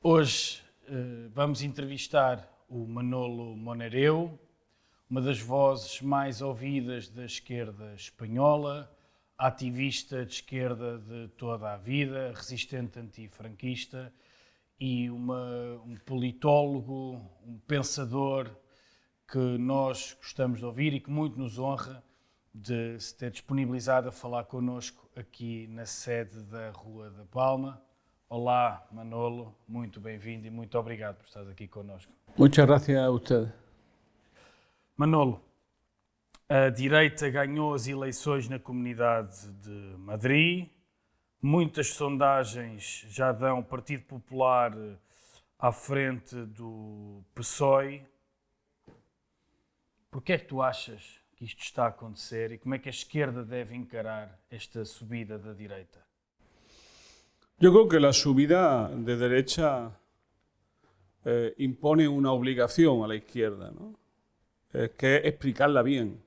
Hoje vamos entrevistar o Manolo Monereu, uma das vozes mais ouvidas da esquerda espanhola, ativista de esquerda de toda a vida, resistente antifranquista e um politólogo, um pensador que nós gostamos de ouvir e que muito nos honra de se ter disponibilizado a falar connosco aqui na sede da Rua da Palma. Olá, Manolo, muito bem-vindo e muito obrigado por estar aqui connosco. Muchas gracias a usted. Manolo, a direita ganhou as eleições na Comunidade de Madrid. Muitas sondagens já dão o Partido Popular à frente do PSOE. Por que é que tu achas que isto está a acontecer e como é que a esquerda deve encarar esta subida da direita? Yo creo que la subida de derecha impone una obligación a la izquierda, ¿no? Que es explicarla bien.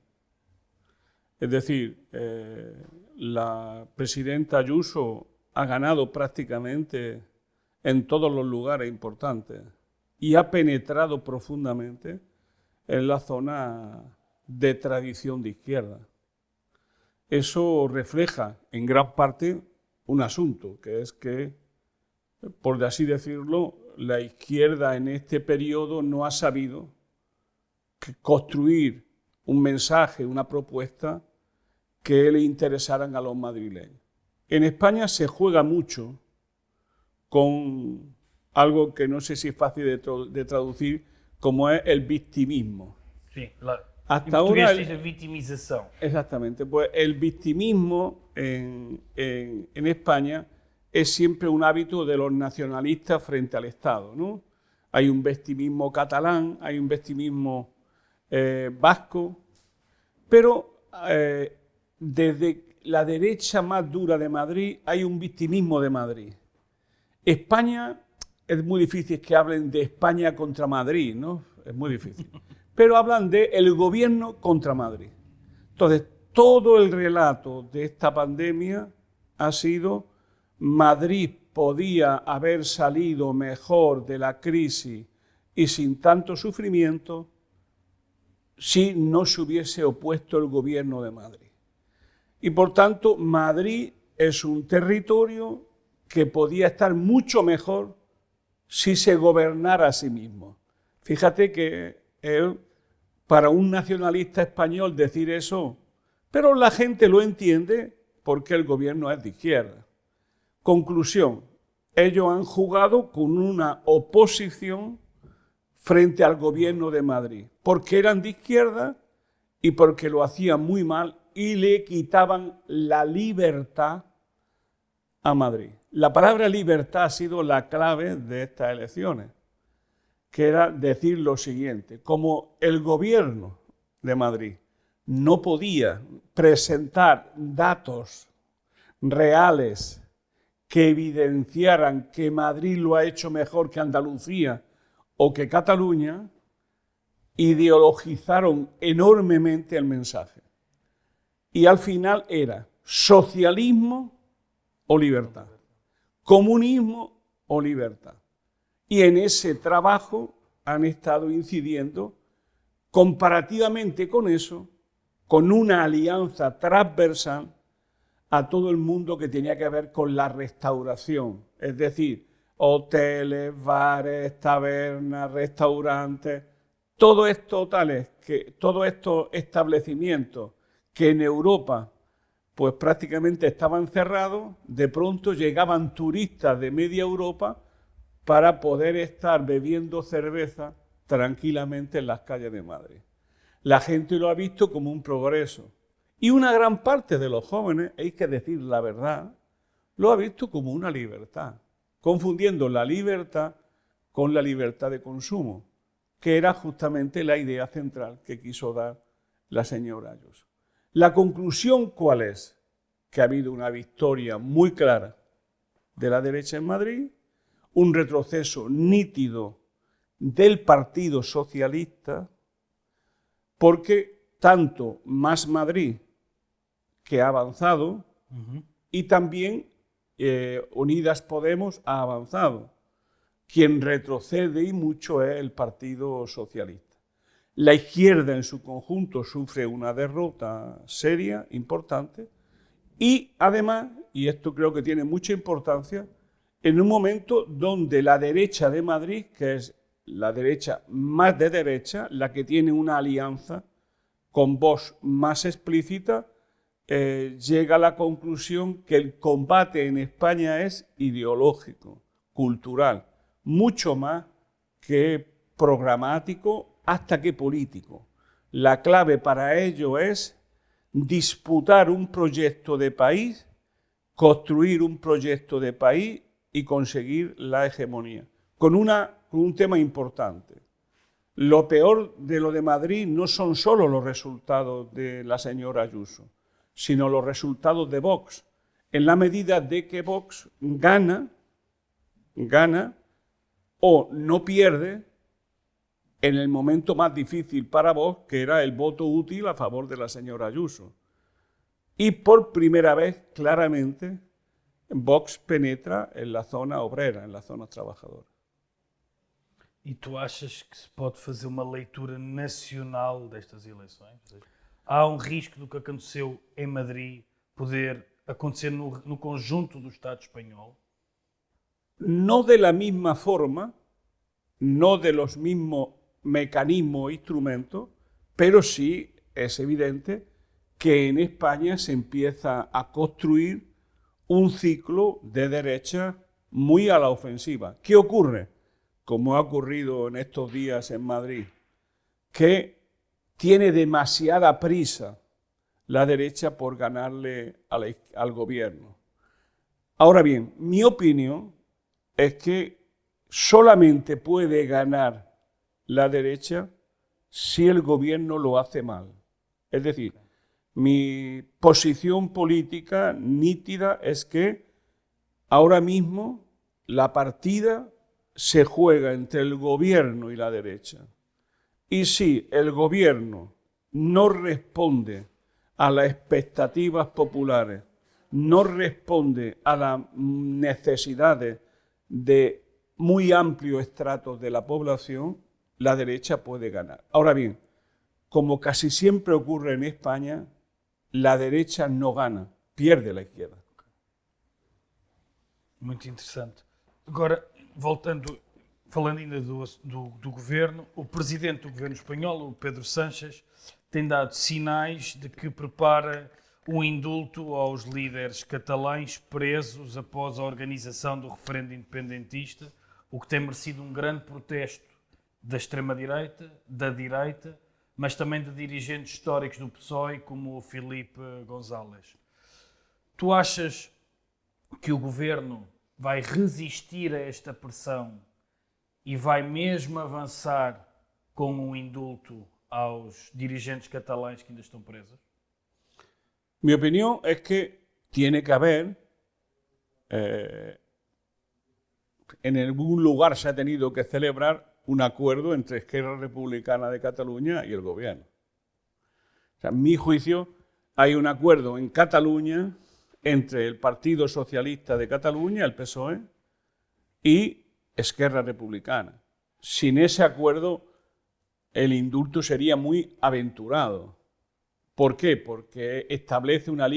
Es decir, la presidenta Ayuso ha ganado prácticamente en todos los lugares importantes y ha penetrado profundamente en la zona de tradición de izquierda. Eso refleja en gran parte un asunto, que es que, por así decirlo, la izquierda en este periodo no ha sabido construir un mensaje, una propuesta que le interesaran a los madrileños. En España se juega mucho con algo que no sé si es fácil de traducir, como es el victimismo. Sí, Hasta ahora es victimización. Exactamente, pues el victimismo en España es siempre un hábito de los nacionalistas frente al Estado, ¿no? Hay un victimismo catalán, hay un victimismo vasco, pero desde la derecha más dura de Madrid hay un victimismo de Madrid. España, es muy difícil que hablen de España contra Madrid, ¿no? Es muy difícil. Pero hablan de el gobierno contra Madrid. Entonces, todo el relato de esta pandemia ha sido Madrid podía haber salido mejor de la crisis y sin tanto sufrimiento si no se hubiese opuesto el gobierno de Madrid. Y por tanto, Madrid es un territorio que podía estar mucho mejor si se gobernara a sí mismo. Fíjate que para un nacionalista español decir eso, pero la gente lo entiende porque el gobierno es de izquierda. Conclusión, ellos han jugado con una oposición frente al gobierno de Madrid, porque eran de izquierda y porque lo hacían muy mal y le quitaban la libertad a Madrid. La palabra libertad ha sido la clave de estas elecciones, que era decir lo siguiente: como el gobierno de Madrid no podía presentar datos reales que evidenciaran que Madrid lo ha hecho mejor que Andalucía o que Cataluña, ideologizaron enormemente el mensaje. Y al final era socialismo o libertad, comunismo o libertad. Y en ese trabajo han estado incidiendo, comparativamente con eso, con una alianza transversal a todo el mundo que tenía que ver con la restauración. Es decir, hoteles, bares, tabernas, restaurantes, todos estos establecimientos que en Europa pues prácticamente estaban cerrados, de pronto llegaban turistas de media Europa para poder estar bebiendo cerveza tranquilamente en las calles de Madrid. La gente lo ha visto como un progreso. Y una gran parte de los jóvenes, hay que decir la verdad, lo ha visto como una libertad, confundiendo la libertad con la libertad de consumo, que era justamente la idea central que quiso dar la señora Ayuso. La conclusión, ¿cuál es? Que ha habido una victoria muy clara de la derecha en Madrid, un retroceso nítido del Partido Socialista, porque tanto Más Madrid, que ha avanzado, y también Unidas Podemos ha avanzado. quien retrocede y mucho es el Partido Socialista. La izquierda en su conjunto sufre una derrota seria, importante, y además, y esto creo que tiene mucha importancia, en un momento donde la derecha de Madrid, que es la derecha más de derecha, la que tiene una alianza con Vox más explícita, llega a la conclusión que el combate en España es ideológico, cultural, mucho más que programático, hasta que político. La clave para ello es disputar un proyecto de país, construir un proyecto de país y conseguir la hegemonía. Con un tema importante. Lo peor de lo de Madrid no son solo los resultados de la señora Ayuso, sino los resultados de Vox, en la medida de que Vox gana o no pierde en el momento más difícil para Vox, que era el voto útil a favor de la señora Ayuso. Y por primera vez, claramente, Vox penetra en la zona obrera, en la zona trabajadora. E tu achas que se pode fazer uma leitura nacional destas eleições? Há risco do que aconteceu em Madrid poder acontecer no conjunto do Estado espanhol? No de la misma forma, no de los mismos mecanismos e instrumentos, pero sí es evidente que en España se empieza a construir un ciclo de derecha muy a la ofensiva. ¿Qué ocurre? Como ha ocurrido en estos días en Madrid, que tiene demasiada prisa la derecha por ganarle al gobierno. Ahora bien, mi opinión es que solamente puede ganar la derecha si el gobierno lo hace mal. Es decir, mi posición política nítida es que ahora mismo la partida se juega entre el gobierno y la derecha. Y si el gobierno no responde a las expectativas populares, no responde a las necesidades de muy amplios estratos de la población, la derecha puede ganar. Ahora bien, como casi siempre ocurre en España, la derecha no gana, pierde la izquierda. Muito interessante. Agora, falando ainda do governo, o presidente do governo espanhol, o Pedro Sánchez, tem dado sinais de que prepara um indulto aos líderes catalães presos após a organização do referendo independentista, o que tem merecido um grande protesto da extrema-direita, da direita, mas também de dirigentes históricos do PSOE, como o Filipe González. Tu achas que o governo vai resistir a esta pressão e vai mesmo avançar com um indulto aos dirigentes catalães que ainda estão presos? Mi opinión es que tiene que haber, en algún lugar se ha tenido que celebrar un acuerdo entre Esquerra Republicana de Cataluña y el gobierno. O sea, en mi juicio, hay un acuerdo en Cataluña entre el Partido Socialista de Cataluña, el PSOE, y Esquerra Republicana. Sin ese acuerdo, el indulto sería muy aventurado. ¿Por qué? Porque establece una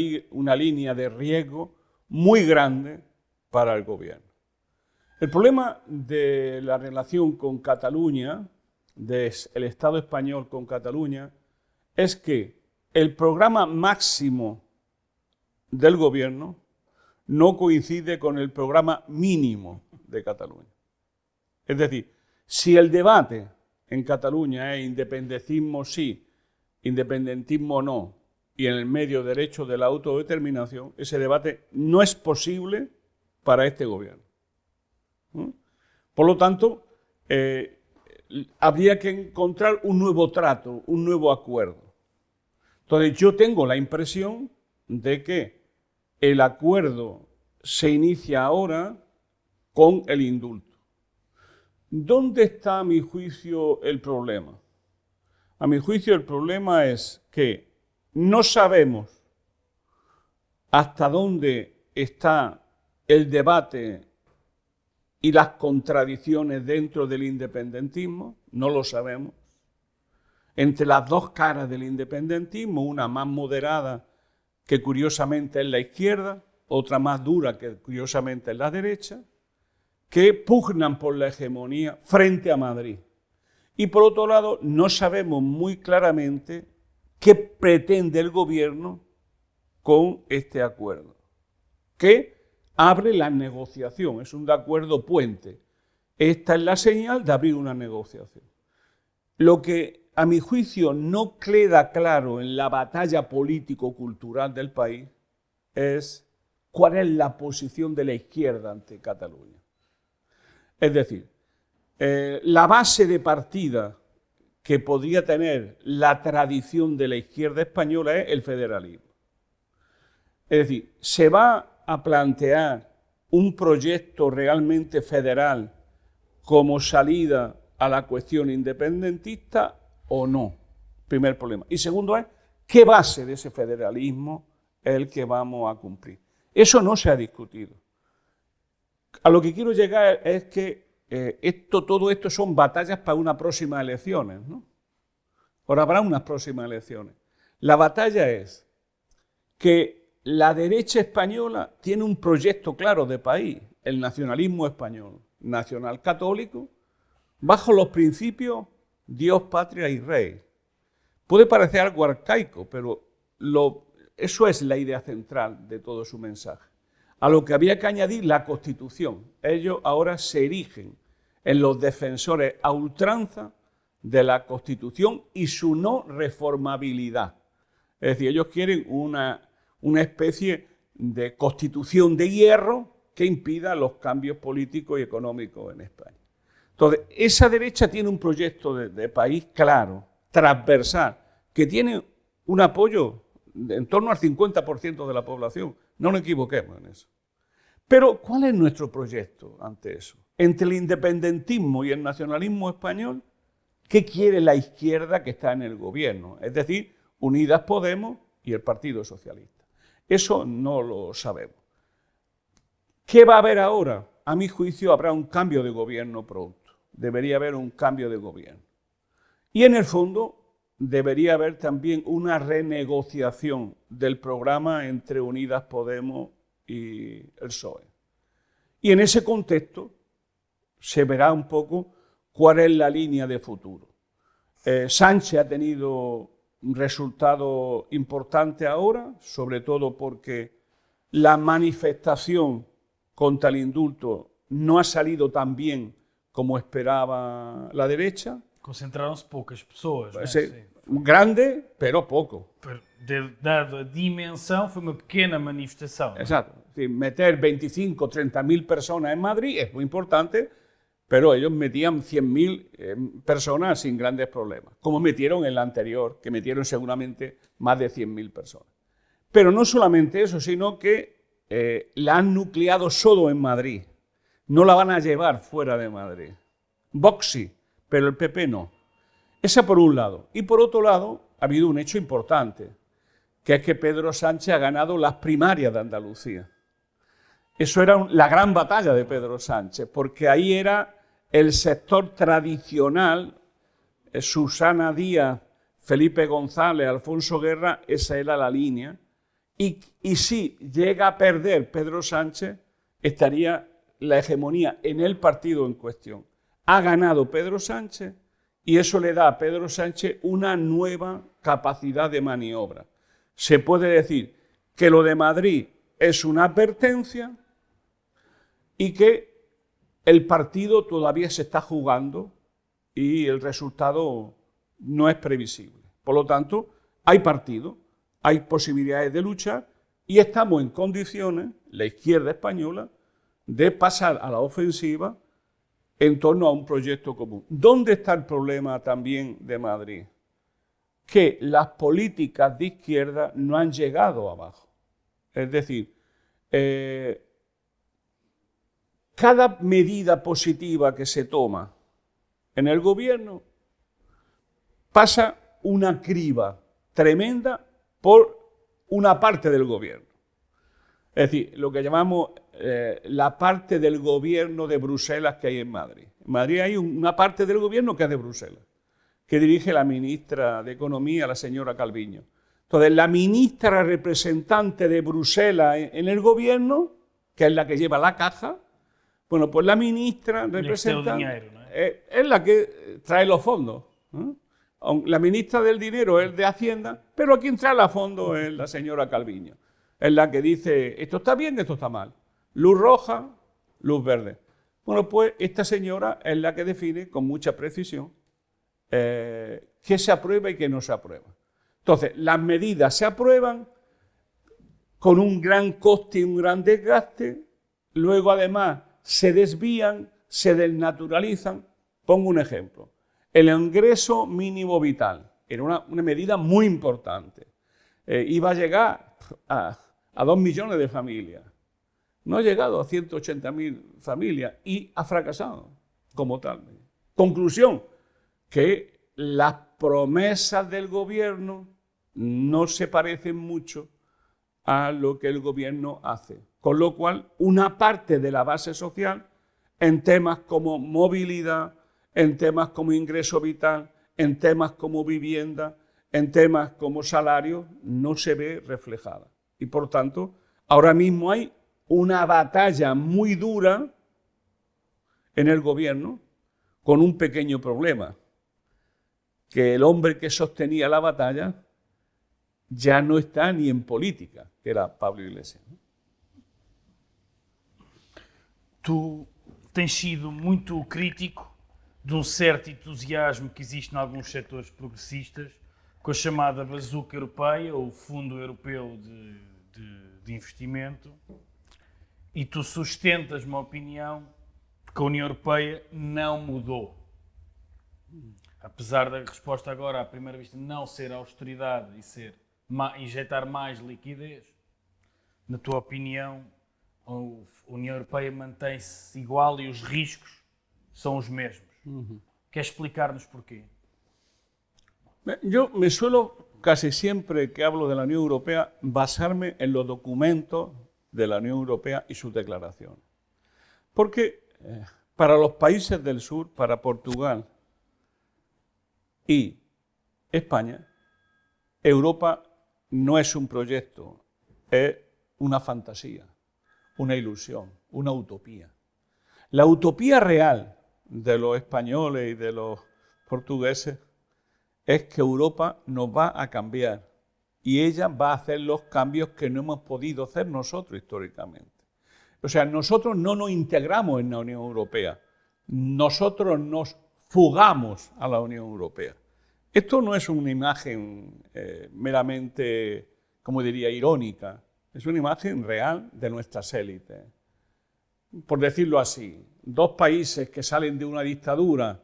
línea de riesgo muy grande para el gobierno. El problema de la relación con Cataluña, del Estado español con Cataluña, es que el programa máximo del gobierno no coincide con el programa mínimo de Cataluña. Es decir, si el debate en Cataluña es independentismo sí, independentismo no, y en el medio derecho de la autodeterminación, ese debate no es posible para este gobierno. Por lo tanto, habría que encontrar un nuevo trato, un nuevo acuerdo. Entonces, yo tengo la impresión de que el acuerdo se inicia ahora con el indulto. ¿Dónde está, a mi juicio, el problema? A mi juicio, el problema es que no sabemos hasta dónde está el debate y las contradicciones dentro del independentismo, no lo sabemos. Entre las dos caras del independentismo, una más moderada que curiosamente es la izquierda, otra más dura que curiosamente es la derecha, que pugnan por la hegemonía frente a Madrid. Y por otro lado, no sabemos muy claramente qué pretende el gobierno con este acuerdo, que abre la negociación, es un acuerdo puente. Esta es la señal de abrir una negociación. Lo que a mi juicio no queda claro en la batalla político-cultural del país es cuál es la posición de la izquierda ante Cataluña. Es decir, la base de partida que podría tener la tradición de la izquierda española es el federalismo. Es decir, ¿se va a plantear un proyecto realmente federal como salida a la cuestión independentista o no? Primer problema. Y segundo es, ¿qué base de ese federalismo es el que vamos a cumplir? Eso no se ha discutido. A lo que quiero llegar es que todo esto son batallas para unas próximas elecciones, ¿no? Ahora habrá unas próximas elecciones. La batalla es que la derecha española tiene un proyecto claro de país, el nacionalismo español, nacional católico, bajo los principios Dios, patria y rey. Puede parecer algo arcaico, pero eso es la idea central de todo su mensaje. A lo que había que añadir la Constitución. Ellos ahora se erigen en los defensores a ultranza de la Constitución y su no reformabilidad. Es decir, ellos quieren una especie de constitución de hierro que impida los cambios políticos y económicos en España. Entonces, esa derecha tiene un proyecto de país claro, transversal, que tiene un apoyo en torno al 50% de la población. No nos equivoquemos en eso. Pero, ¿cuál es nuestro proyecto ante eso? Entre el independentismo y el nacionalismo español, ¿qué quiere la izquierda que está en el gobierno? Es decir, Unidas Podemos y el Partido Socialista. Eso no lo sabemos. ¿Qué va a haber ahora? A mi juicio habrá un cambio de gobierno pronto. Debería haber un cambio de gobierno. Y en el fondo debería haber también una renegociación del programa entre Unidas Podemos y el PSOE. Y en ese contexto se verá un poco cuál es la línea de futuro. Sánchez ha tenido un resultado importante ahora, sobre todo porque la manifestación contra el indulto no ha salido tan bien como esperaba la derecha. Concentraram-se poucas pessoas, não é? Sí, grande, pero poco. Dada a dimensão, foi uma pequena manifestação. Exacto. Es decir, meter 25 o 30.000 personas en Madrid es muy importante, pero ellos metían 100.000 personas sin grandes problemas, como metieron en la anterior, que metieron seguramente más de 100.000 personas. Pero no solamente eso, sino que la han nucleado solo en Madrid. No la van a llevar fuera de Madrid. Vox sí, pero el PP no. Esa por un lado. Y por otro lado, ha habido un hecho importante, que es que Pedro Sánchez ha ganado las primarias de Andalucía. Eso era la gran batalla de Pedro Sánchez, porque ahí era el sector tradicional, Susana Díaz, Felipe González, Alfonso Guerra, esa era la línea. Y si llega a perder Pedro Sánchez, estaría la hegemonía en el partido en cuestión. Ha ganado Pedro Sánchez y eso le da a Pedro Sánchez una nueva capacidad de maniobra. Se puede decir que lo de Madrid es una advertencia y que el partido todavía se está jugando y el resultado no es previsible. Por lo tanto, hay partido, hay posibilidades de luchar y estamos en condiciones, la izquierda española, de pasar a la ofensiva en torno a un proyecto común. ¿Dónde está el problema también de Madrid? Que las políticas de izquierda no han llegado abajo. Es decir, cada medida positiva que se toma en el gobierno pasa una criba tremenda por una parte del gobierno. Es decir, lo que llamamos la parte del gobierno de Bruselas que hay en Madrid. En Madrid hay una parte del gobierno que es de Bruselas, que dirige la ministra de Economía, la señora Calviño. Entonces, la ministra representante de Bruselas en el gobierno, que es la que lleva la caja, bueno, pues la ministra representante dinero, ¿no? es la que trae los fondos. La ministra del Dinero es de Hacienda, pero quien trae los fondos es la señora Calviño. Es la que dice, esto está bien, esto está mal. Luz roja, luz verde. Bueno, pues esta señora es la que define con mucha precisión qué se aprueba y qué no se aprueba. Entonces, las medidas se aprueban con un gran coste y un gran desgaste, luego además se desvían, se desnaturalizan. Pongo un ejemplo. El ingreso mínimo vital era una medida muy importante. Iba a llegar a 2 millones de familias. No ha llegado a 180.000 familias y ha fracasado como tal. Conclusión, que las promesas del gobierno no se parecen mucho a lo que el gobierno hace. Con lo cual, una parte de la base social, en temas como movilidad, en temas como ingreso vital, en temas como vivienda, en temas como salario, no se ve reflejada. Y por tanto, ahora mismo hay una batalla muy dura en el gobierno con un pequeño problema, que el hombre que sostenía la batalla ya no está ni en política, que era Pablo Iglesias. Tu tens sido muito crítico de um certo entusiasmo que existe em alguns setores progressistas com a chamada bazuca europeia, ou Fundo Europeu de Investimento, e tu sustentas uma opinião de que a União Europeia não mudou. Apesar da resposta agora, à primeira vista, não ser austeridade e ser injetar mais liquidez, na tua opinião, a União Europeia mantém-se igual e os riscos são os mesmos. Queres explicar-nos porquê? Yo me suelo, casi siempre que hablo de la Unión Europea, basarme en los documentos de la Unión Europea y sus declaraciones. Porque para los países del sur, para Portugal y España, Europa no es un proyecto, es una fantasía, una ilusión, una utopía. La utopía real de los españoles y de los portugueses es que Europa nos va a cambiar y ella va a hacer los cambios que no hemos podido hacer nosotros históricamente. O sea, nosotros no nos integramos en la Unión Europea, nosotros nos fugamos a la Unión Europea. Esto no es una imagen meramente, como diría, irónica, es una imagen real de nuestras élites. Por decirlo así, 2 países que salen de una dictadura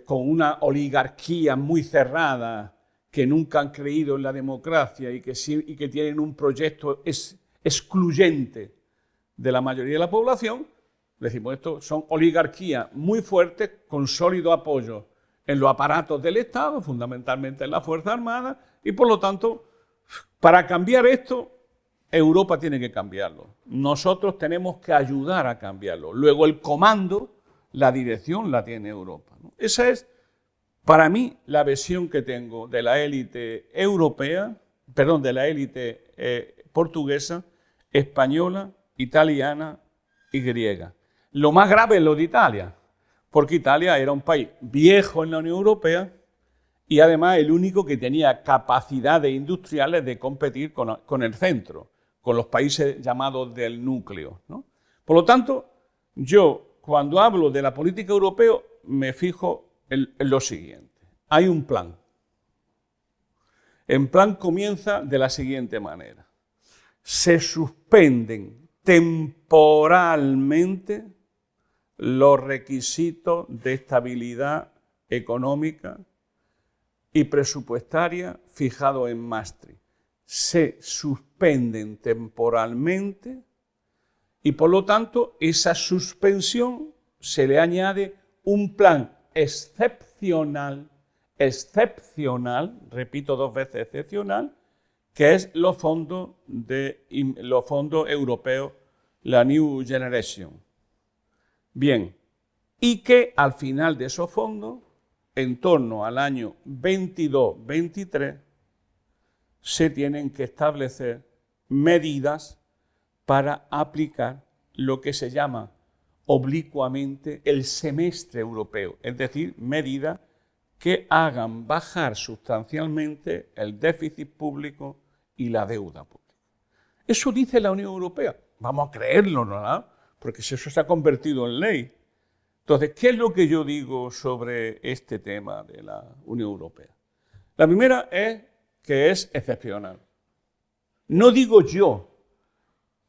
con una oligarquía muy cerrada, que nunca han creído en la democracia y que tienen un proyecto excluyente de la mayoría de la población, decimos, esto son oligarquías muy fuertes con sólido apoyo en los aparatos del Estado, fundamentalmente en la Fuerza Armada, y por lo tanto, para cambiar esto, Europa tiene que cambiarlo. Nosotros tenemos que ayudar a cambiarlo. Luego el comando, la dirección la tiene Europa, ¿no? Esa es, para mí, la visión que tengo de la élite europea, perdón, de la élite portuguesa, española, italiana y griega. Lo más grave es lo de Italia, porque Italia era un país viejo en la Unión Europea y además el único que tenía capacidades industriales de competir con el centro, con los países llamados del núcleo, ¿no? Por lo tanto, yo cuando hablo de la política europea me fijo en lo siguiente. Hay un plan. El plan comienza de la siguiente manera. Se suspenden temporalmente los requisitos de estabilidad económica y presupuestaria fijados en Maastricht. Se suspenden temporalmente y por lo tanto esa suspensión se le añade un plan excepcional, repito 2 veces excepcional, que es los fondos europeos, la New Generation. Bien, y que al final de esos fondos, en torno al año 22-23, se tienen que establecer medidas para aplicar lo que se llama oblicuamente el semestre europeo, es decir, medidas que hagan bajar sustancialmente el déficit público y la deuda pública. Eso dice la Unión Europea. Vamos a creerlo, ¿no? Porque eso se ha convertido en ley. Entonces, ¿qué es lo que yo digo sobre este tema de la Unión Europea? La primera es que es excepcional. No digo yo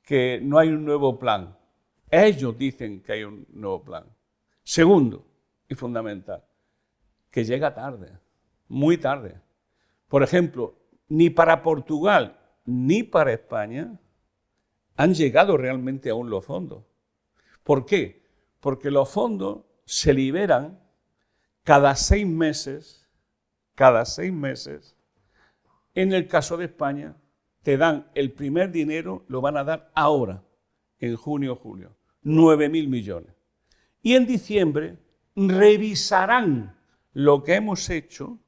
que no hay un nuevo plan. Ellos dicen que hay un nuevo plan. Segundo, y fundamental, que llega tarde, muy tarde. Por ejemplo, ni para Portugal ni para España han llegado realmente aún los fondos. ¿Por qué? Porque los fondos se liberan cada 6 meses. Cada 6 meses. En el caso de España, te dan el primer dinero, lo van a dar ahora, en junio o julio, 9.000 millones. Y en diciembre revisarán lo que hemos hecho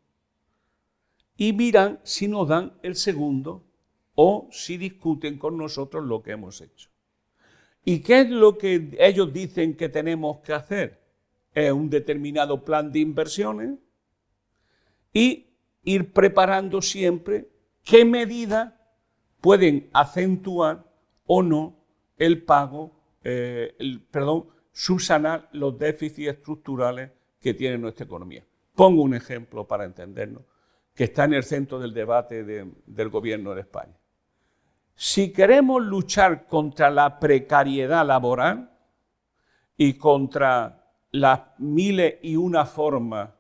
y miran si nos dan el segundo o si discuten con nosotros lo que hemos hecho. ¿Y qué es lo que ellos dicen que tenemos que hacer? Es un determinado plan de inversiones y ir preparando siempre qué medidas pueden acentuar o no el pago, subsanar los déficits estructurales que tiene nuestra economía. Pongo un ejemplo para entendernos, que está en el centro del debate del gobierno de España. Si queremos luchar contra la precariedad laboral y contra las miles y una formas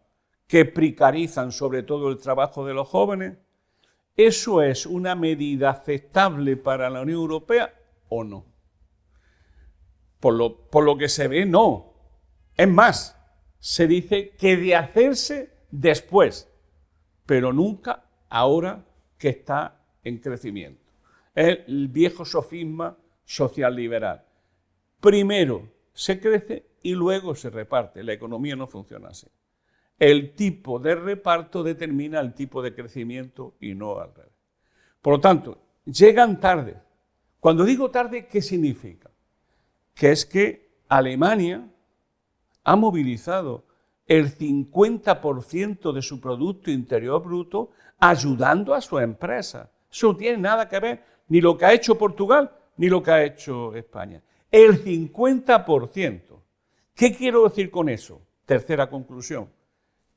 que precarizan sobre todo el trabajo de los jóvenes, ¿eso es una medida aceptable para la Unión Europea o no? Por lo que se ve, no. Es más, se dice que de hacerse después, pero nunca ahora que está en crecimiento. Es el viejo sofisma social liberal. Primero se crece y luego se reparte. La economía no funciona así. El tipo de reparto determina el tipo de crecimiento y no al revés. Por lo tanto, llegan tarde. Cuando digo tarde, ¿qué significa? Que es que Alemania ha movilizado el 50% de su Producto Interior Bruto ayudando a su empresa. Eso no tiene nada que ver ni lo que ha hecho Portugal ni lo que ha hecho España. El 50%. ¿Qué quiero decir con eso? Tercera conclusión.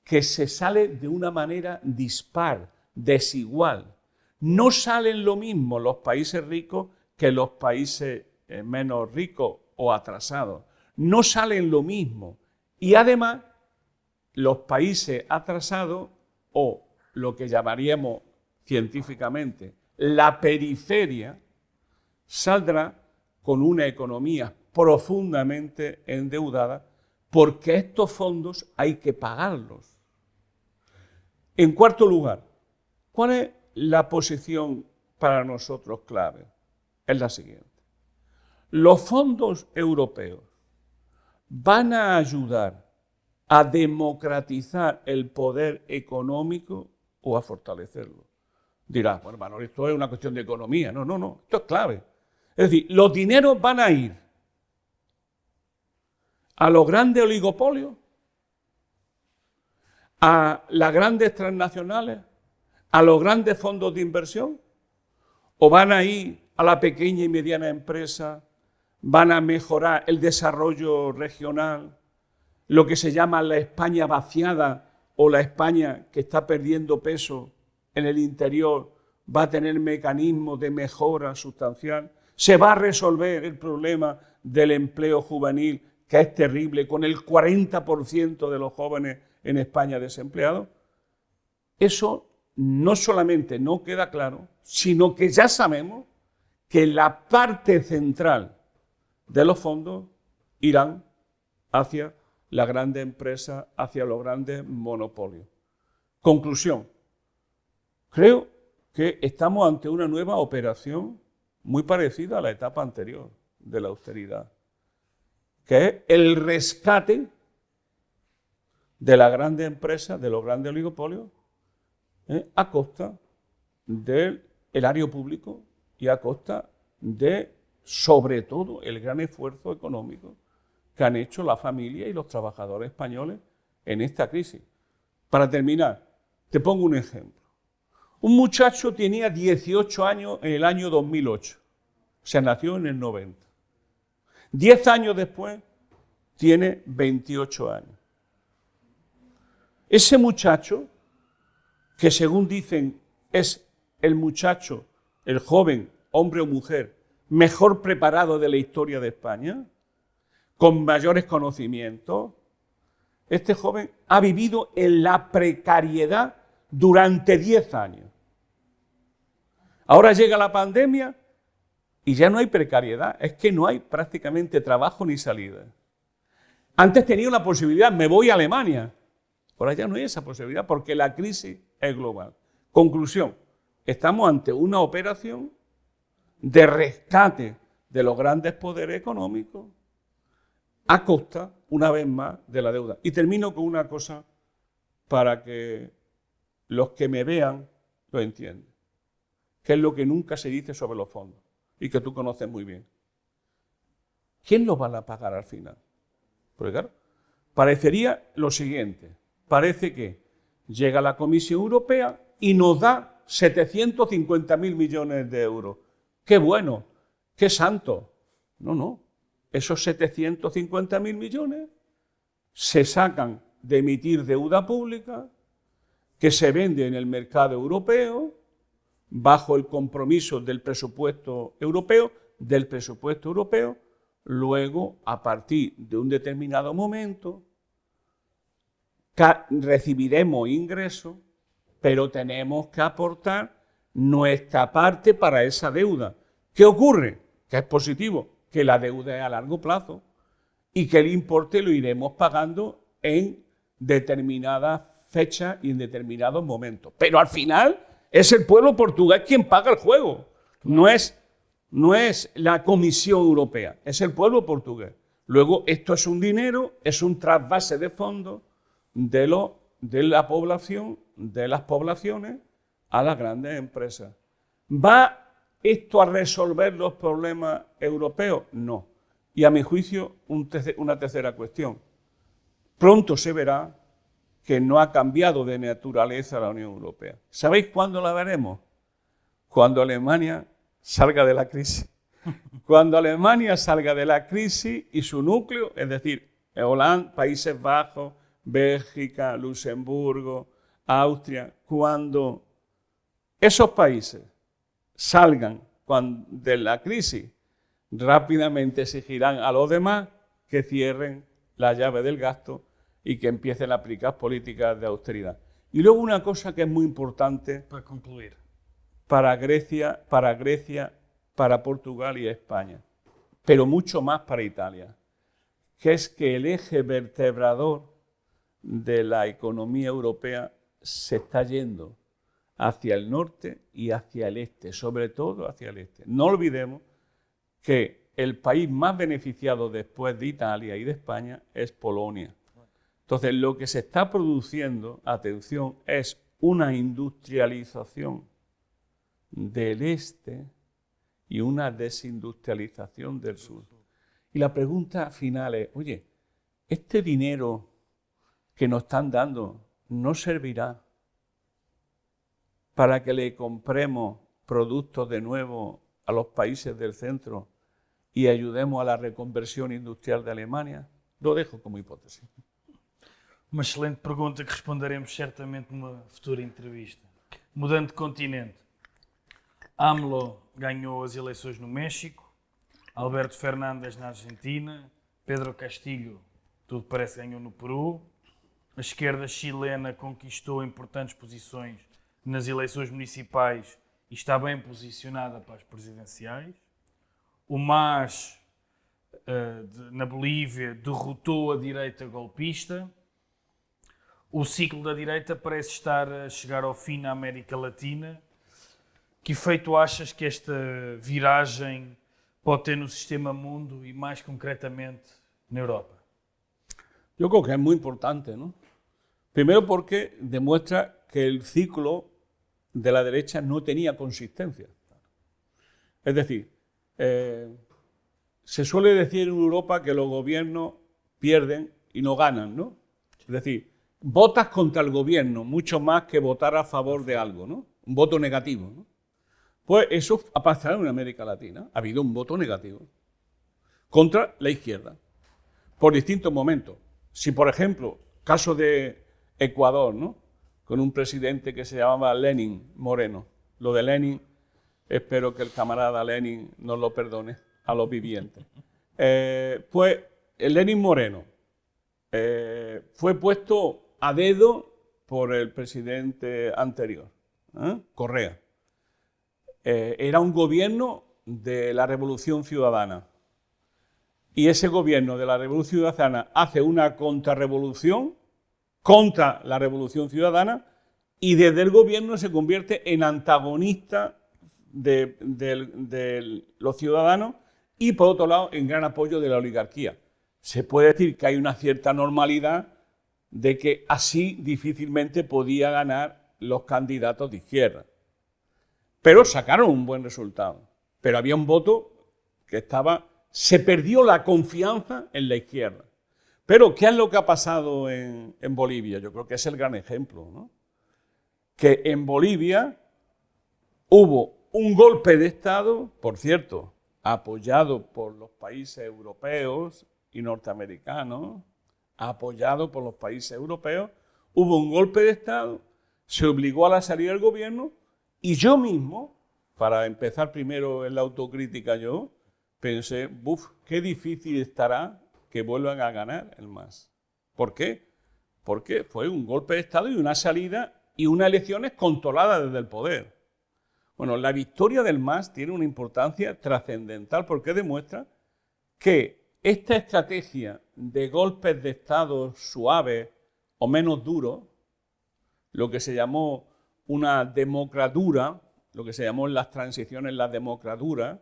Que se sale de una manera dispar, desigual. No salen lo mismo los países ricos que los países menos ricos o atrasados. No salen lo mismo. Y además, los países atrasados, o lo que llamaríamos científicamente la periferia, saldrá con una economía profundamente endeudada porque estos fondos hay que pagarlos. En cuarto lugar, ¿cuál es la posición para nosotros clave? Es la siguiente. Los fondos europeos van a ayudar a democratizar el poder económico o a fortalecerlo. Dirás, bueno, Manolo, esto es una cuestión de economía. No, esto es clave. Es decir, los dineros van a ir a los grandes oligopolios, a las grandes transnacionales, a los grandes fondos de inversión, o van a ir a la pequeña y mediana empresa, van a mejorar el desarrollo regional, lo que se llama la España vaciada o la España que está perdiendo peso en el interior, va a tener mecanismos de mejora sustancial. Se va a resolver el problema del empleo juvenil, que es terrible, con el 40% de los jóvenes en España desempleados. Eso no solamente no queda claro, sino que ya sabemos que la parte central de los fondos irán hacia las grandes empresas, hacia los grandes monopolios. Conclusión. Creo que estamos ante una nueva operación muy parecida a la etapa anterior de la austeridad, que es el rescate de las grandes empresas, de los grandes oligopolios, a costa del erario público y a costa de, sobre todo, el gran esfuerzo económico que han hecho la familia y los trabajadores españoles en esta crisis. Para terminar, te pongo un ejemplo. Un muchacho tenía 18 años en el año 2008, o sea, nació en el 90. 10 años después, tiene 28 años. Ese muchacho, que según dicen es el muchacho, el joven, hombre o mujer, mejor preparado de la historia de España, con mayores conocimientos, este joven ha vivido en la precariedad durante 10 años. Ahora llega la pandemia y ya no hay precariedad, es que no hay prácticamente trabajo ni salida. Antes tenía la posibilidad, me voy a Alemania. Ahora ya no hay esa posibilidad porque la crisis es global. Conclusión, estamos ante una operación de rescate de los grandes poderes económicos a costa, una vez más, de la deuda. Y termino con una cosa para que los que me vean lo entiendan, que es lo que nunca se dice sobre los fondos y que tú conoces muy bien. ¿Quién los va a pagar al final? Porque claro, parecería lo siguiente. Parece que llega la Comisión Europea y nos da 750.000 millones de euros. ¡Qué bueno! ¡Qué santo! No. Esos 750.000 millones se sacan de emitir deuda pública que se vende en el mercado europeo bajo el compromiso del presupuesto europeo, luego, a partir de un determinado momento, recibiremos ingresos, pero tenemos que aportar nuestra parte para esa deuda. ¿Qué ocurre? Que es positivo, que la deuda es a largo plazo y que el importe lo iremos pagando en determinadas fechas y en determinados momentos. Pero al final es el pueblo portugués quien paga el juego, no es la Comisión Europea, es el pueblo portugués. Luego, esto es un dinero, es un trasvase de fondos de la población, de las poblaciones, a las grandes empresas. ¿Va esto a resolver los problemas europeos? No. Y a mi juicio, una tercera cuestión. Pronto se verá que no ha cambiado de naturaleza la Unión Europea. ¿Sabéis cuándo la veremos? Cuando Alemania salga de la crisis. Cuando Alemania salga de la crisis y su núcleo, es decir, Holanda, Países Bajos, Bélgica, Luxemburgo, Austria, cuando esos países salgan de la crisis, rápidamente exigirán a los demás que cierren la llave del gasto y que empiecen a aplicar políticas de austeridad. Y luego una cosa que es muy importante para concluir para Grecia, para Portugal y España, pero mucho más para Italia, que es que el eje vertebrador de la economía europea se está yendo hacia el norte y hacia el este, sobre todo hacia el este. No olvidemos que el país más beneficiado después de Italia y de España es Polonia. Entonces, lo que se está produciendo, atención, es una industrialización del este y una desindustrialización del sur. Y la pregunta final es, oye, ¿este dinero que nos están dando no servirá para que le compremos productos de nuevo a los países del centro y ayudemos a la reconversión industrial de Alemania? Lo dejo como hipótesis. Uma excelente pergunta que responderemos certamente numa futura entrevista. Mudando de continente, AMLO ganhou as eleições no México, Alberto Fernandes na Argentina, Pedro Castillo, tudo parece que ganhou no Peru, a esquerda chilena conquistou importantes posições nas eleições municipais e está bem posicionada para as presidenciais. O MAS, na Bolívia, derrotou a direita golpista. O ciclo da direita parece estar a chegar ao fim na América Latina Que efeito achas que esta viragem pode ter no sistema mundo e mais concretamente na Europa? Yo creo que es muy importante, ¿no? Primero porque demuestra que el ciclo de la derecha no tenía consistencia. Es decir, se suele decir en Europa que los gobiernos pierden y no ganan, ¿no? Es decir, votas contra el gobierno mucho más que votar a favor de algo, ¿no? Un voto negativo, ¿no? Pues eso ha pasado en América Latina. Ha habido un voto negativo contra la izquierda por distintos momentos. Si, por ejemplo, caso de Ecuador, ¿no? Con un presidente que se llamaba Lenin Moreno. Lo de Lenin, espero que el camarada Lenin nos lo perdone a los vivientes. Pues el Lenin Moreno fue puesto a dedo por el presidente anterior, Correa. Era un gobierno de la Revolución Ciudadana. Y ese gobierno de la Revolución Ciudadana hace una contrarrevolución contra la Revolución Ciudadana y desde el gobierno se convierte en antagonista de los ciudadanos y, por otro lado, en gran apoyo de la oligarquía. Se puede decir que hay una cierta normalidad de que así difícilmente podía ganar los candidatos de izquierda. Pero sacaron un buen resultado. Pero había un voto que estaba... Se perdió la confianza en la izquierda. Pero, ¿qué es lo que ha pasado en Bolivia? Yo creo que es el gran ejemplo, ¿no? Que en Bolivia hubo un golpe de Estado, por cierto, apoyado por los países europeos y norteamericanos, apoyado por los países europeos, hubo un golpe de Estado, se obligó a la salida del gobierno y yo mismo, para empezar primero en la autocrítica yo, pensé, qué difícil estará que vuelvan a ganar el MAS. ¿Por qué? Porque fue un golpe de Estado y una salida y unas elecciones controladas desde el poder. Bueno, la victoria del MAS tiene una importancia trascendental porque demuestra que esta estrategia de golpes de Estado suaves o menos duros, lo que se llamó una democratura, lo que se llamó en las transiciones la democratura,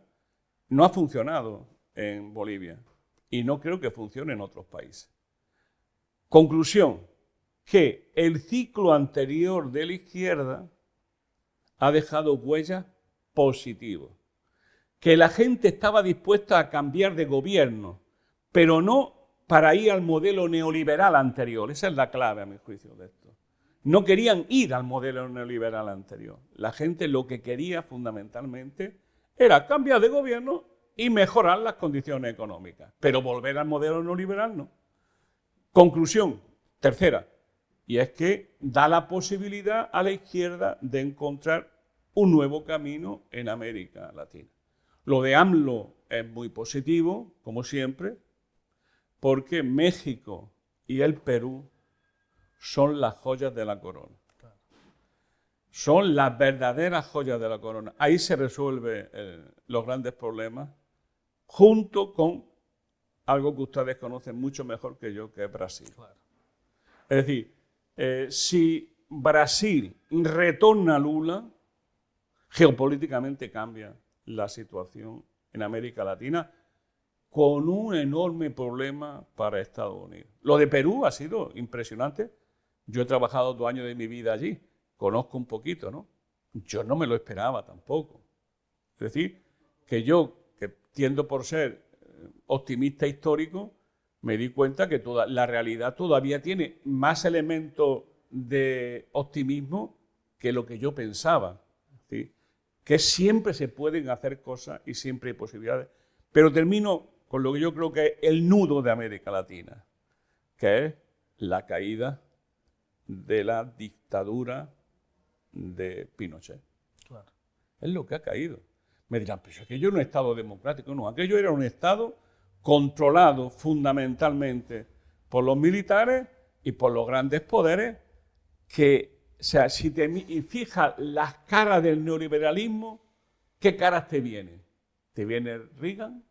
no ha funcionado en Bolivia y no creo que funcione en otros países. Conclusión, que el ciclo anterior de la izquierda ha dejado huellas positivas, que la gente estaba dispuesta a cambiar de gobierno, pero no para ir al modelo neoliberal anterior. Esa es la clave, a mi juicio, de esto. No querían ir al modelo neoliberal anterior. La gente lo que quería fundamentalmente era cambiar de gobierno y mejorar las condiciones económicas. Pero volver al modelo neoliberal no. Conclusión, tercera, y es que da la posibilidad a la izquierda de encontrar un nuevo camino en América Latina. Lo de AMLO es muy positivo, como siempre, porque México y el Perú son las joyas de la corona. Son las verdaderas joyas de la corona. Ahí se resuelven los grandes problemas, junto con algo que ustedes conocen mucho mejor que yo, que es Brasil. Claro. Es decir, si Brasil retorna a Lula, geopolíticamente cambia la situación en América Latina, con un enorme problema para Estados Unidos. Lo de Perú ha sido impresionante. Yo he trabajado 2 años de mi vida allí. Conozco un poquito, ¿no? Yo no me lo esperaba tampoco. Es decir, que yo, que tiendo por ser optimista histórico, me di cuenta que la realidad todavía tiene más elementos de optimismo que lo que yo pensaba. ¿Sí? Que siempre se pueden hacer cosas y siempre hay posibilidades. Pero termino con lo que yo creo que es el nudo de América Latina, que es la caída de la dictadura de Pinochet. Claro. Es lo que ha caído. Me dirán, pero aquello era un Estado democrático. No, aquello era un Estado controlado fundamentalmente por los militares y por los grandes poderes que, o sea, si te fijas las caras del neoliberalismo, ¿qué caras te vienen? Te viene Reagan,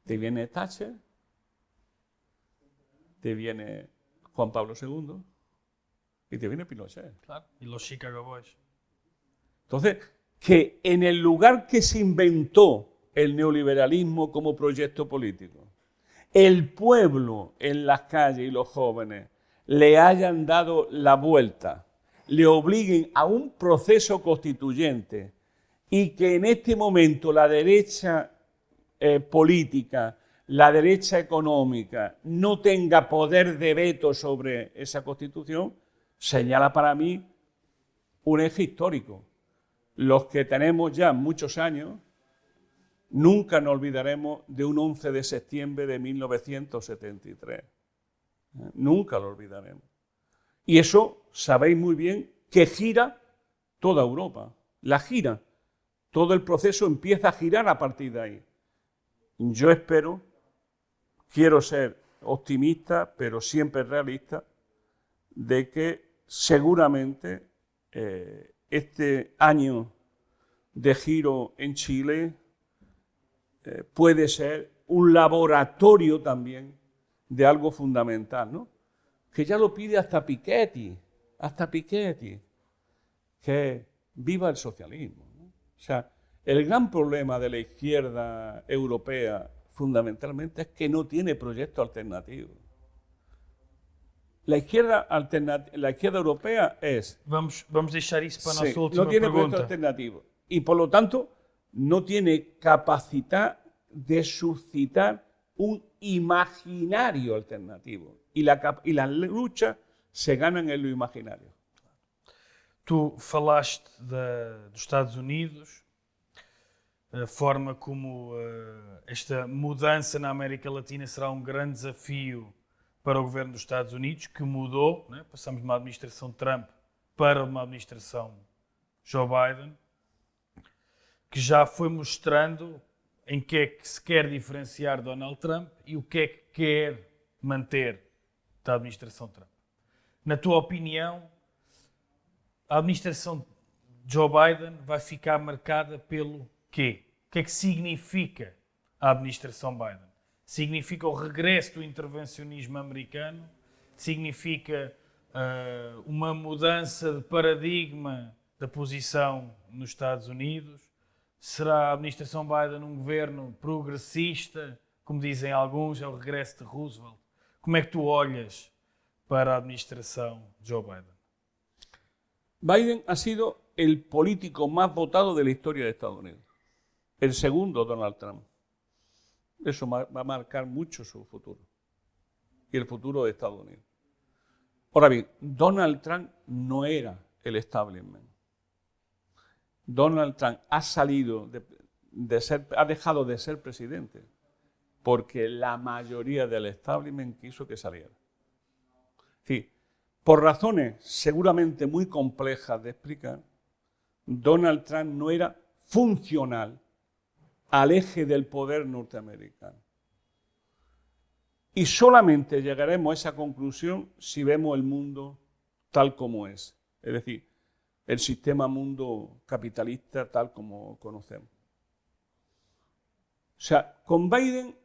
te viene Thatcher, te viene Juan Pablo II y te viene Pinochet. Claro, y los Chicago Boys. Entonces, que en el lugar que se inventó el neoliberalismo como proyecto político, el pueblo en las calles y los jóvenes le hayan dado la vuelta, le obliguen a un proceso constituyente y que en este momento la derecha política, la derecha económica no tenga poder de veto sobre esa constitución, señala para mí un eje histórico. Los que tenemos ya muchos años, nunca nos olvidaremos de un 11 de septiembre de 1973. Nunca lo olvidaremos. Y eso sabéis muy bien que gira toda Europa. La gira. Todo el proceso empieza a girar a partir de ahí. Yo espero, quiero ser optimista, pero siempre realista, de que seguramente este año de giro en Chile puede ser un laboratorio también de algo fundamental, ¿no? Que ya lo pide hasta Piketty, que viva el socialismo, ¿no? O sea, el gran problema de la izquierda europea fundamentalmente es que no tiene proyecto alternativo. La izquierda europea es... Vamos deixar isso para a nossa sí, última no tiene proyecto pergunta. alternativo. Y por lo tanto, no tiene capacidad de suscitar un imaginario alternativo. Y las luchas se ganan en lo imaginario. Tu falaste dos Estados Unidos, a forma como esta mudança na América Latina será um grande desafio para o governo dos Estados Unidos, que mudou, né? Passamos de uma administração Trump para uma administração Joe Biden, que já foi mostrando em que é que se quer diferenciar Donald Trump e o que é que quer manter da administração Trump. Na tua opinião, a administração de Joe Biden vai ficar marcada pelo quê? O que é que significa a administração Biden? Significa o regresso do intervencionismo americano? Significa uma mudança de paradigma da posição nos Estados Unidos? Será a administração Biden um governo progressista? Como dizem alguns, é o regresso de Roosevelt. Como é que tu olhas para a administração de Joe Biden? Biden ha sido el político más votado de la historia de Estados Unidos. El segundo, Donald Trump. Eso va a marcar mucho su futuro y el futuro de Estados Unidos. Ahora bien, Donald Trump no era el establishment. Donald Trump ha salido ha dejado de ser presidente porque la mayoría del establishment quiso que saliera. Sí, por razones seguramente muy complejas de explicar, Donald Trump no era funcional al eje del poder norteamericano. Y solamente llegaremos a esa conclusión si vemos el mundo tal como es decir, el sistema mundo capitalista tal como conocemos. O sea, con Biden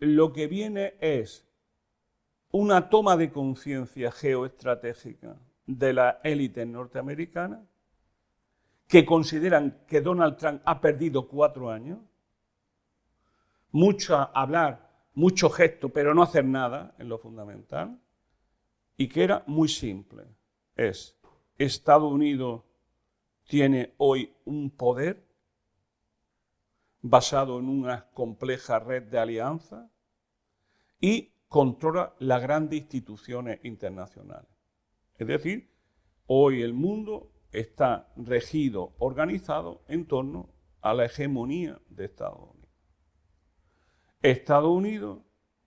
lo que viene es una toma de conciencia geoestratégica de la élite norteamericana que consideran que Donald Trump ha perdido 4 años, mucho hablar, mucho gesto, pero no hacer nada en lo fundamental, y que era muy simple. Estados Unidos tiene hoy un poder basado en una compleja red de alianzas y controla las grandes instituciones internacionales. Es decir, hoy el mundo está regido, organizado en torno a la hegemonía de Estados Unidos. Estados Unidos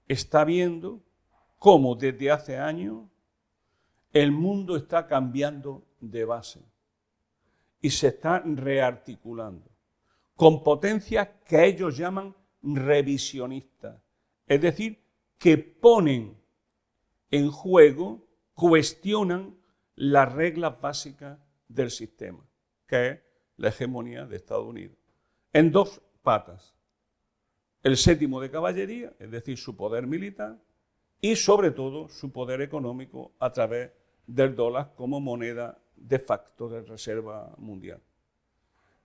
está viendo cómo desde hace años el mundo está cambiando de base y se está rearticulando con potencias que ellos llaman revisionistas, es decir, que ponen en juego, cuestionan las reglas básicas del sistema, que es la hegemonía de Estados Unidos, en 2 patas. El séptimo de caballería, es decir, su poder militar, y sobre todo su poder económico a través del dólar como moneda de facto de reserva mundial.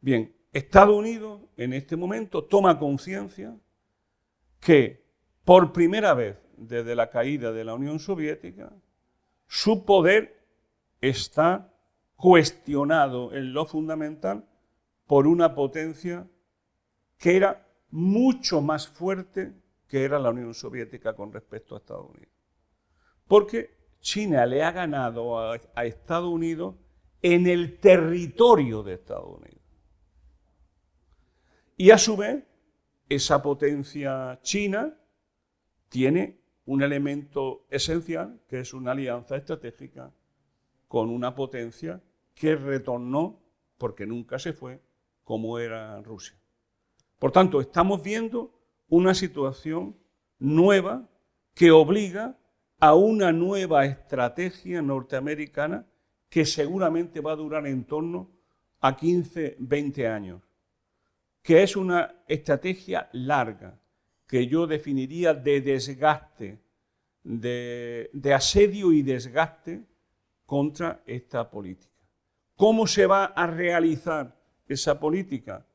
Bien, Estados Unidos en este momento toma conciencia que por primera vez desde la caída de la Unión Soviética, su poder está cuestionado en lo fundamental por una potencia que era mucho más fuerte que era la Unión Soviética con respecto a Estados Unidos. Porque China le ha ganado a Estados Unidos en el territorio de Estados Unidos. Y a su vez, esa potencia china tiene un elemento esencial, que es una alianza estratégica con una potencia que retornó, porque nunca se fue, como era Rusia. Por tanto, estamos viendo una situación nueva que obliga a una nueva estrategia norteamericana que seguramente va a durar en torno a 15, 20 años, que es una estrategia larga, que yo definiría de desgaste, de asedio y desgaste contra esta política. ¿Cómo se va a realizar esa política?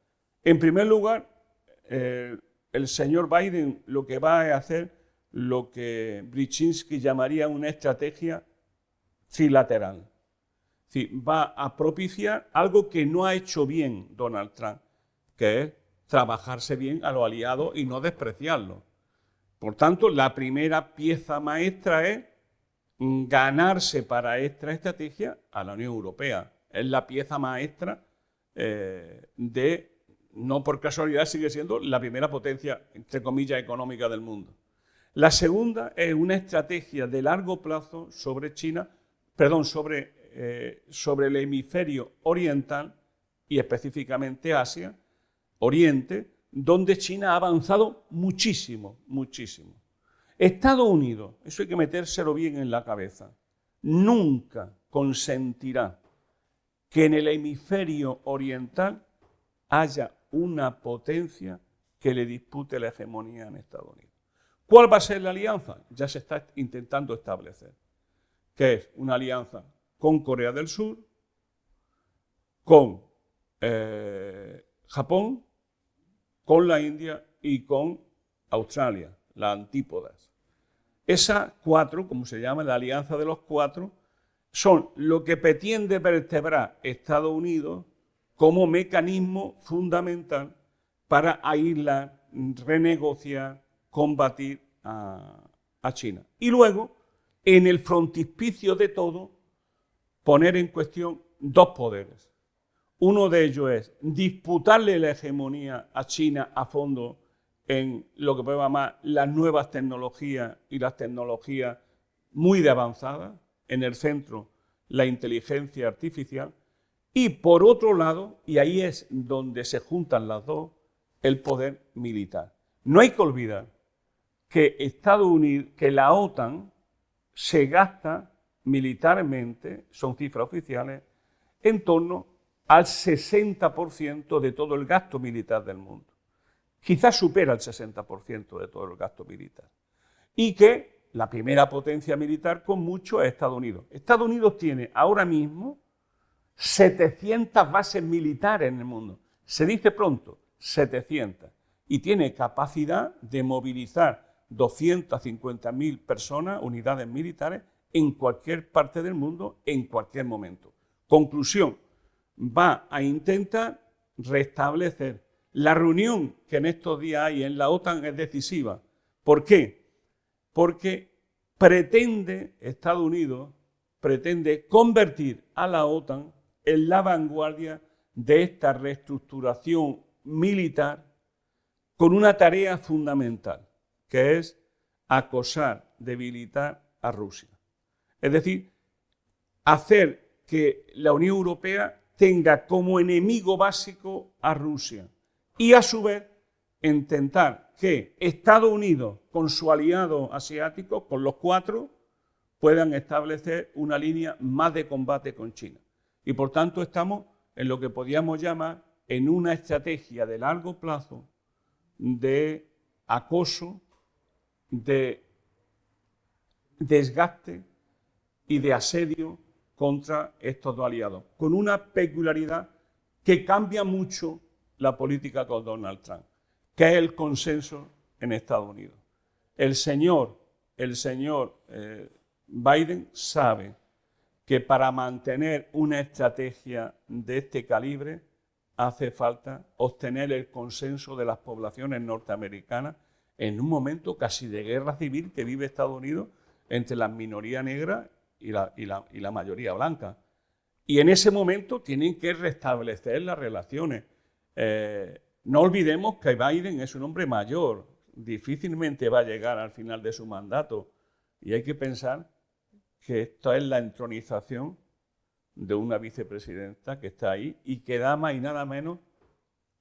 En primer lugar, el señor Biden lo que va a hacer lo que Brzezinski llamaría una estrategia trilateral. Es decir, va a propiciar algo que no ha hecho bien Donald Trump, que es trabajarse bien a los aliados y no despreciarlos. Por tanto, la primera pieza maestra es ganarse para esta estrategia a la Unión Europea. Es la pieza maestra no por casualidad sigue siendo la primera potencia, entre comillas, económica del mundo. La segunda es una estrategia de largo plazo sobre sobre el hemisferio oriental y específicamente Asia, Oriente, donde China ha avanzado muchísimo, muchísimo. Estados Unidos, eso hay que metérselo bien en la cabeza, nunca consentirá que en el hemisferio oriental haya una potencia que le dispute la hegemonía en Estados Unidos. ¿Cuál va a ser la alianza? Ya se está intentando establecer, que es una alianza con Corea del Sur, con Japón, con la India y con Australia, las antípodas. Esas cuatro, como se llama, la alianza de los cuatro, son lo que pretende vertebrar Estados Unidos como mecanismo fundamental para aislar, renegociar, combatir a China. Y luego, en el frontispicio de todo, poner en cuestión dos poderes. Uno de ellos es disputarle la hegemonía a China a fondo en lo que podemos llamar las nuevas tecnologías y las tecnologías muy de avanzada, en el centro la inteligencia artificial, y por otro lado, y ahí es donde se juntan las dos, el poder militar. No hay que olvidar que Estados Unidos, que la OTAN se gasta militarmente, son cifras oficiales, en torno al 60% de todo el gasto militar del mundo. Quizás supera el 60% de todo el gasto militar. Y que la primera potencia militar con mucho es Estados Unidos. Estados Unidos tiene ahora mismo 700 bases militares en el mundo. Se dice pronto, 700. Y tiene capacidad de movilizar 250.000 personas, unidades militares, en cualquier parte del mundo, en cualquier momento. Conclusión, va a intentar restablecer. La reunión que en estos días hay en la OTAN es decisiva. ¿Por qué? Porque Estados Unidos pretende convertir a la OTAN en la vanguardia de esta reestructuración militar con una tarea fundamental, que es acosar, debilitar a Rusia. Es decir, hacer que la Unión Europea tenga como enemigo básico a Rusia y a su vez intentar que Estados Unidos con su aliado asiático, con los cuatro, puedan establecer una línea más de combate con China. Y por tanto estamos en lo que podríamos llamar en una estrategia de largo plazo de acoso, de desgaste y de asedio contra estos dos aliados, con una peculiaridad que cambia mucho la política con Donald Trump, que es el consenso en Estados Unidos. El señor Biden sabe que para mantener una estrategia de este calibre hace falta obtener el consenso de las poblaciones norteamericanas en un momento casi de guerra civil que vive Estados Unidos entre la minoría negra y la mayoría blanca. Y en ese momento tienen que restablecer las relaciones. No olvidemos que Biden es un hombre mayor, difícilmente va a llegar al final de su mandato. Y hay que pensar que esto es la entronización de una vicepresidenta que está ahí y que nada más y nada menos,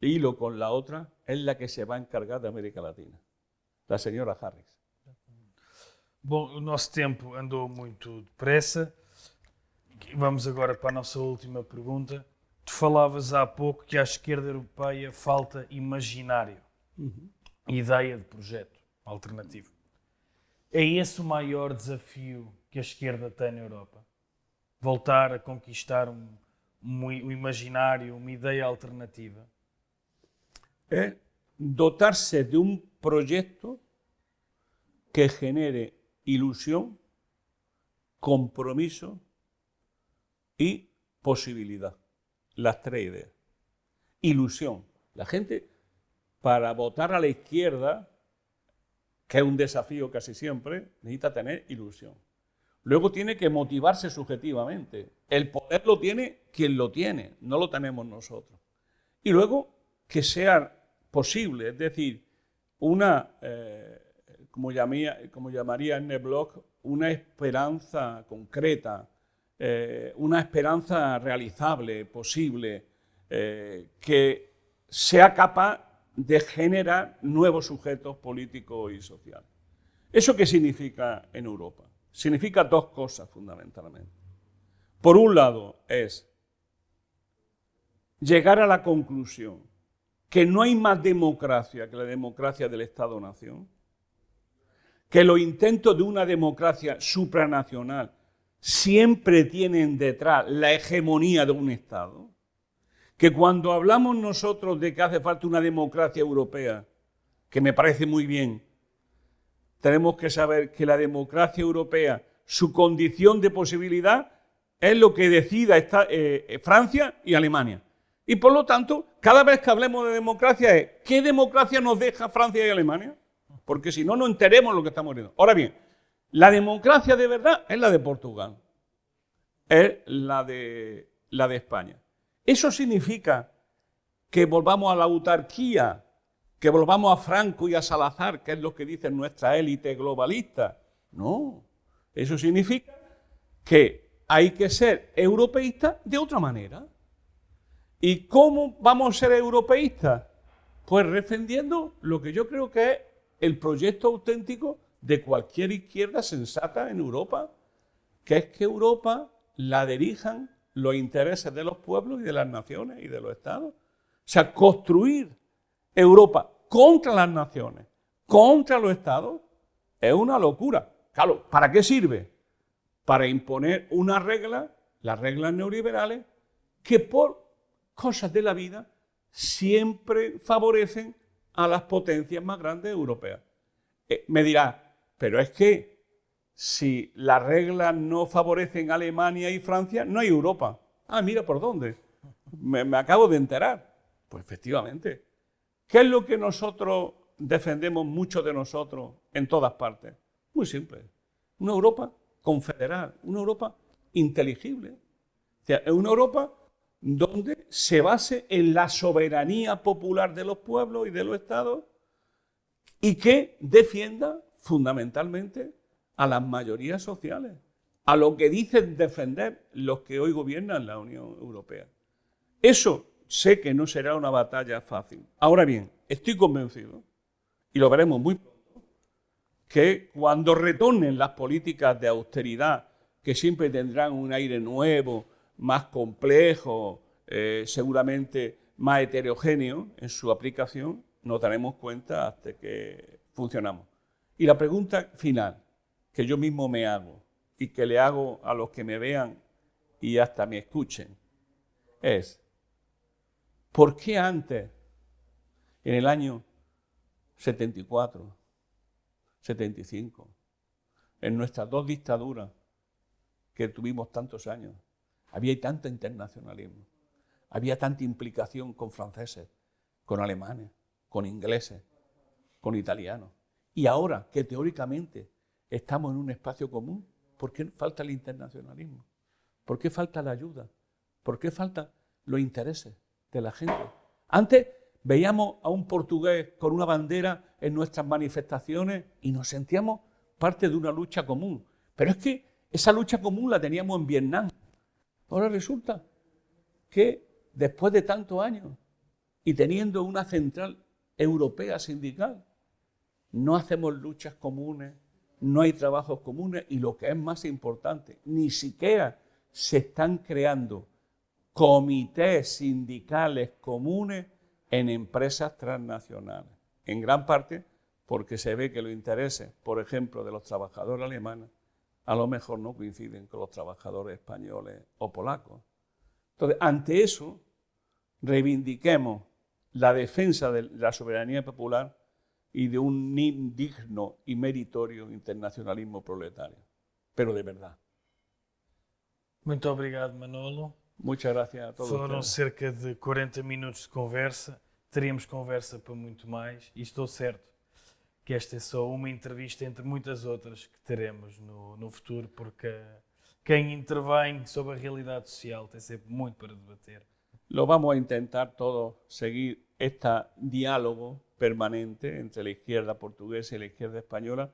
hilo con la otra, es la que se va a encargar de América Latina, la señora Harris. Bom, o nosso tempo andou muito depressa. Vamos agora para a nossa última pergunta. Tu falavas há pouco que à esquerda europeia falta imaginário, ideia de projeto alternativo. É esse o maior desafio que a esquerda tem na Europa? Voltar a conquistar um imaginário, uma ideia alternativa? Es dotarse de un proyecto que genere ilusión, compromiso y posibilidad. Las tres ideas. Ilusión. La gente, para votar a la izquierda, que es un desafío casi siempre, necesita tener ilusión. Luego tiene que motivarse subjetivamente. El poder lo tiene quien lo tiene, no lo tenemos nosotros. Y luego que sea posible, es decir, una, como llamaría Ernest Bloch, una esperanza concreta, una esperanza realizable, posible, que sea capaz de generar nuevos sujetos políticos y sociales. ¿Eso qué significa en Europa? Significa dos cosas fundamentalmente. Por un lado es llegar a la conclusión que no hay más democracia que la democracia del Estado-nación, que los intentos de una democracia supranacional siempre tienen detrás la hegemonía de un Estado, que cuando hablamos nosotros de que hace falta una democracia europea, que me parece muy bien, tenemos que saber que la democracia europea, su condición de posibilidad es lo que decida Francia y Alemania. Y por lo tanto, cada vez que hablemos de democracia es ¿qué democracia nos deja Francia y Alemania? Porque si no, no enteremos lo que estamos viendo. Ahora bien, la democracia de verdad es la de Portugal, es la de España. ¿Eso significa que volvamos a la autarquía, que volvamos a Franco y a Salazar, que es lo que dicen nuestra élite globalista? No, eso significa que hay que ser europeístas de otra manera. ¿Y cómo vamos a ser europeístas? Pues defendiendo lo que yo creo que es el proyecto auténtico de cualquier izquierda sensata en Europa, que es que Europa la dirijan los intereses de los pueblos y de las naciones y de los estados. O sea, construir Europa contra las naciones, contra los estados, es una locura. Claro, ¿para qué sirve? Para imponer una regla, las reglas neoliberales, que por cosas de la vida siempre favorecen a las potencias más grandes europeas. Me dirá, pero es que si las reglas no favorecen a Alemania y Francia, no hay Europa. Ah, mira por dónde. Me acabo de enterar. Pues efectivamente. ¿Qué es lo que nosotros defendemos, muchos de nosotros, en todas partes? Muy simple. Una Europa confederal, una Europa inteligible. O sea, una Europa donde se base en la soberanía popular de los pueblos y de los estados y que defienda fundamentalmente a las mayorías sociales, a lo que dicen defender los que hoy gobiernan la Unión Europea. Eso sé que no será una batalla fácil. Ahora bien, estoy convencido, y lo veremos muy pronto, que cuando retornen las políticas de austeridad, que siempre tendrán un aire nuevo, más complejo, seguramente más heterogéneo en su aplicación, nos daremos cuenta hasta que funcionamos. Y la pregunta final que yo mismo me hago y que le hago a los que me vean y hasta me escuchen es: ¿Por qué antes, en el año 74, 75, en nuestras dos dictaduras que tuvimos tantos años, había tanto internacionalismo, había tanta implicación con franceses, con alemanes, con ingleses, con italianos? Y ahora que teóricamente estamos en un espacio común, ¿por qué falta el internacionalismo? ¿Por qué falta la ayuda? ¿Por qué faltan los intereses de la gente? Antes veíamos a un portugués con una bandera en nuestras manifestaciones y nos sentíamos parte de una lucha común. Pero es que esa lucha común la teníamos en Vietnam. Ahora resulta que después de tantos años y teniendo una central europea sindical, no hacemos luchas comunes, no hay trabajos comunes y lo que es más importante, ni siquiera se están creando comités sindicales comunes en empresas transnacionales. En gran parte porque se ve que los intereses, por ejemplo, de los trabajadores alemanes, a lo mejor no coinciden con los trabajadores españoles o polacos. Entonces, ante eso, reivindiquemos la defensa de la soberanía popular y de un digno y meritorio internacionalismo proletario, pero de verdad. Muito obrigado, Manolo. Muchas gracias a todos Foram ustedes. cerca de 40 minutos de conversa. Teríamos conversa para muito mais e estou certo que esta é só uma entrevista entre muitas outras que teremos no futuro, porque quem intervém sobre a realidade social tem sempre muito para debater. Lo vamos a intentar todos seguir este diálogo permanente entre la izquierda portuguesa y la izquierda española,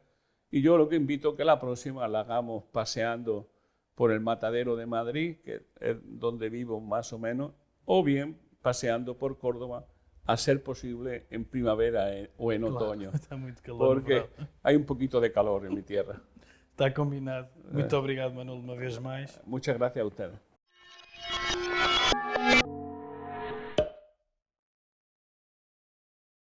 y yo lo que invito es que la próxima la hagamos paseando por el Matadero de Madrid, que es donde vivo más o menos, o bien paseando por Córdoba, a ser posible en primavera o en otoño, Está muito calor, porque hay un poquito de calor en mi tierra. está combinado. Muito obrigado, Manolo, uma vez mais. Muchas gracias a ustedes.